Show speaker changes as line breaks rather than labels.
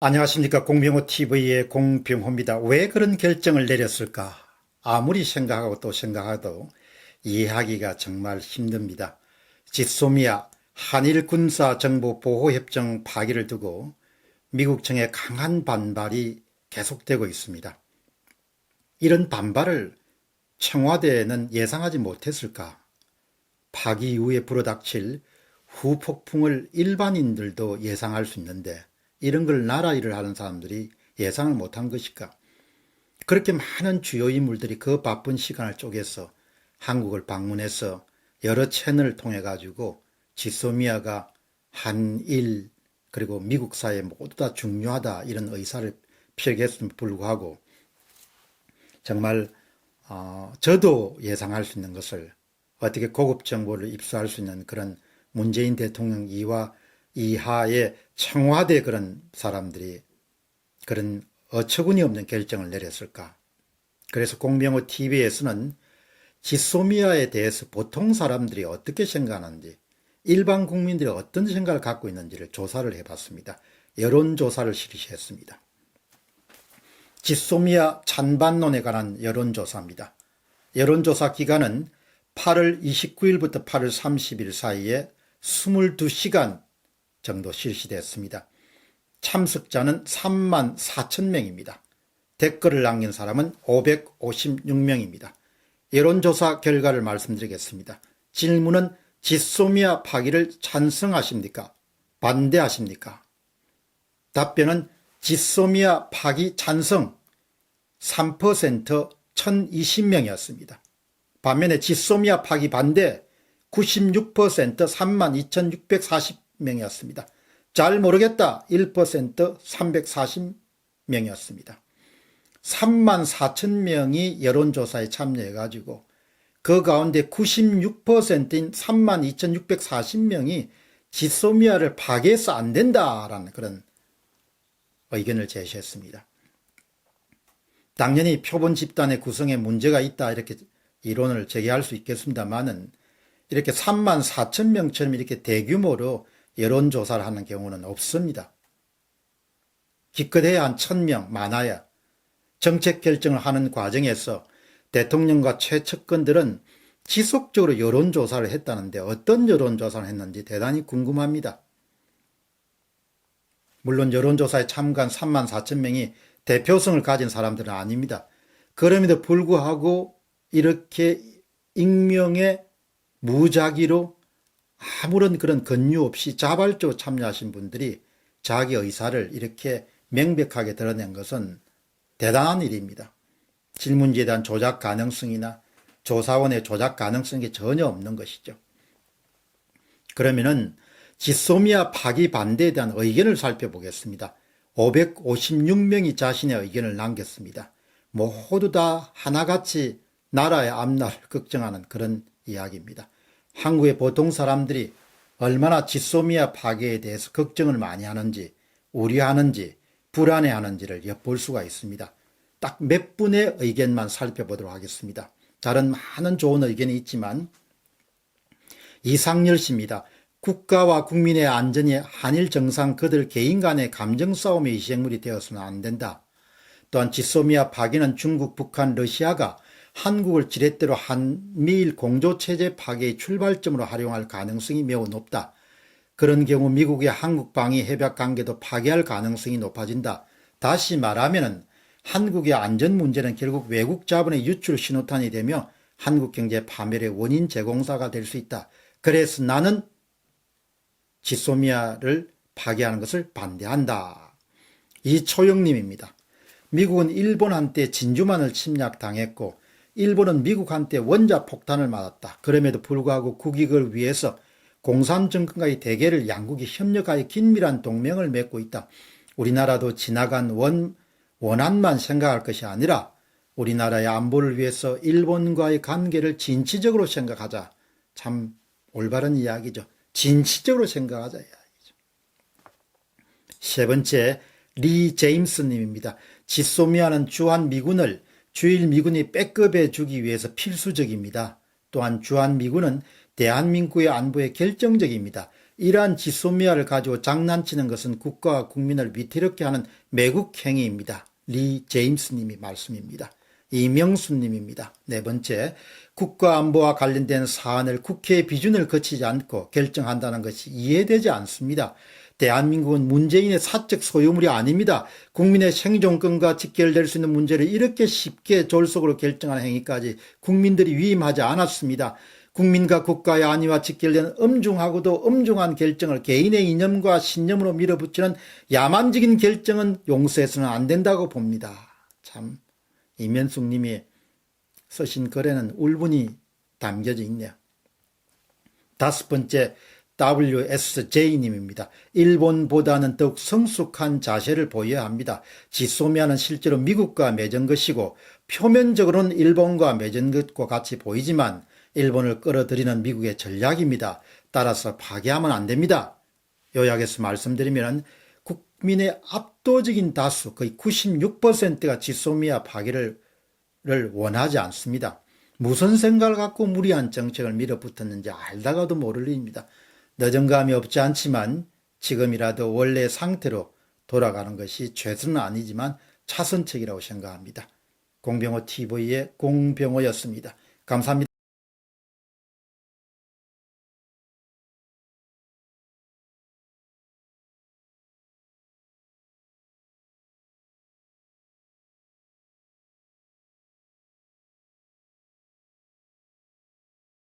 안녕하십니까. 공병호TV의 공병호입니다. 왜 그런 결정을 내렸을까? 아무리 생각하고 또 생각해도 이해하기가 정말 힘듭니다. 지소미아 한일 군사정보보호협정 파기를 두고 미국 측의 강한 반발이 계속되고 있습니다. 이런 반발을 청와대는 예상하지 못했을까? 파기 이후에 불어닥칠 후폭풍을 일반인들도 예상할 수 있는데 이런 걸 나라 일을 하는 사람들이 예상을 못한 것일까? 그렇게 많은 주요 인물들이 그 바쁜 시간을 쪼개서 한국을 방문해서 여러 채널을 통해 가지고 지소미아가 한일 그리고 미국 사이에 모두 다 중요하다 이런 의사를 표했음에도 불구하고 정말 저도 예상할 수 있는 것을 어떻게 고급 정보를 입수할 수 있는 그런 문재인 대통령 이하의 청와대 그런 사람들이 그런 어처구니 없는 결정을 내렸을까? 그래서 공병호TV에서는 지소미아에 대해서 보통 사람들이 어떻게 생각하는지, 일반 국민들이 어떤 생각을 갖고 있는지를 조사를 해봤습니다. 여론조사를 실시했습니다. 지소미아 찬반론에 관한 여론조사입니다. 여론조사 기간은 8월 29일부터 8월 30일 사이에 22시간 정도 실시됐습니다. 참석자는 3만 4천 명입니다. 댓글을 남긴 사람은 556명입니다. 여론조사 결과를 말씀드리겠습니다. 질문은 지소미아 파기를 찬성하십니까? 반대하십니까? 답변은 지소미아 파기 찬성 3% 1020명이었습니다. 반면에 지소미아 파기 반대 96% 32,640명이었습니다. 잘 모르겠다 1% 340명이었습니다. 3만 4천 명이 여론조사에 참여해가지고 그 가운데 96%인 32,640명이 지소미아를 파괴해서 안 된다라는 그런 의견을 제시했습니다. 당연히 표본 집단의 구성에 문제가 있다 이렇게 이론을 제기할 수 있겠습니다만은 이렇게 3만 4천 명처럼 이렇게 대규모로 여론조사를 하는 경우는 없습니다. 기껏해야 한 1,000명 많아야 정책 결정을 하는 과정에서 대통령과 최측근들은 지속적으로 여론조사를 했다는데 어떤 여론조사를 했는지 대단히 궁금합니다. 물론 여론조사에 참가한 3만 4천 명이 대표성을 가진 사람들은 아닙니다. 그럼에도 불구하고 이렇게 익명의 무작위로 아무런 그런 권유 없이 자발적으로 참여하신 분들이 자기 의사를 이렇게 명백하게 드러낸 것은 대단한 일입니다. 질문지에 대한 조작 가능성이나 조사원의 조작 가능성이 전혀 없는 것이죠. 그러면은 지소미아 파기 반대에 대한 의견을 살펴보겠습니다. 556명이 자신의 의견을 남겼습니다. 모두 다 하나같이 나라의 앞날을 걱정하는 그런 이야기입니다. 한국의 보통 사람들이 얼마나 지소미아 파괴에 대해서 걱정을 많이 하는지, 우려하는지, 불안해하는지를 엿볼 수가 있습니다. 딱 몇 분의 의견만 살펴보도록 하겠습니다. 다른 많은 좋은 의견이 있지만 이상열 씨입니다. 국가와 국민의 안전이 한일 정상 그들 개인 간의 감정 싸움의 희생물이 되어서는 안 된다. 또한 지소미아 파기는 중국, 북한, 러시아가 한국을 지렛대로 한미일 공조체제 파괴의 출발점으로 활용할 가능성이 매우 높다. 그런 경우 미국의 한국 방위 협약 관계도 파괴할 가능성이 높아진다. 다시 말하면 한국의 안전 문제는 결국 외국 자본의 유출 신호탄이 되며 한국 경제 파멸의 원인 제공사가 될 수 있다. 그래서 나는 지소미아를 파괴하는 것을 반대한다. 이초영님입니다. 미국은 일본한테 진주만을 침략당했고 일본은 미국한테 원자폭탄을 맞았다. 그럼에도 불구하고 국익을 위해서 공산정권과의 대결을 양국이 협력하여 긴밀한 동맹을 맺고 있다. 우리나라도 지나간 원한만 생각할 것이 아니라 우리나라의 안보를 위해서 일본과의 관계를 진취적으로 생각하자. 참 올바른 이야기죠. 진취적으로 생각하자 이야기죠. 세 번째, 리 제임스 님입니다. 지소미아는 주한미군을 주일미군이 백업해 주기 위해서 필수적입니다. 또한 주한미군은 대한민국의 안보에 결정적입니다. 이러한 지소미아를 가지고 장난치는 것은 국가와 국민을 위태롭게 하는 매국 행위입니다. 리 제임스 님이 말씀입니다. 이명수 님입니다. 네 번째, 국가안보와 관련된 사안을 국회의 비준을 거치지 않고 결정한다는 것이 이해되지 않습니다. 대한민국은 문재인의 사적 소유물이 아닙니다. 국민의 생존권과 직결될 수 있는 문제를 이렇게 쉽게 졸속으로 결정하는 행위까지 국민들이 위임하지 않았습니다. 국민과 국가의 안위와 직결된 엄중하고도 엄중한 결정을 개인의 이념과 신념으로 밀어붙이는 야만적인 결정은 용서해서는 안 된다고 봅니다. 참, 이면숙 님이 쓰신 글에는 울분이 담겨져 있네요. 다섯 번째, WSJ님입니다. 일본보다는 더욱 성숙한 자세를 보여야 합니다. 지소미아는 실제로 미국과 맺은 것이고 표면적으로는 일본과 맺은 것과 같이 보이지만 일본을 끌어들이는 미국의 전략입니다. 따라서 파기하면 안 됩니다. 요약해서 말씀드리면 국민의 압도적인 다수 거의 96%가 지소미아 파기를 원하지 않습니다. 무슨 생각을 갖고 무리한 정책을 밀어붙었는지 알다가도 모를 일입니다. 늦은 감이 없지 않지만 지금이라도 원래의 상태로 돌아가는 것이 최선은 아니지만 차선책이라고 생각합니다. 공병호 TV의 공병호였습니다. 감사합니다.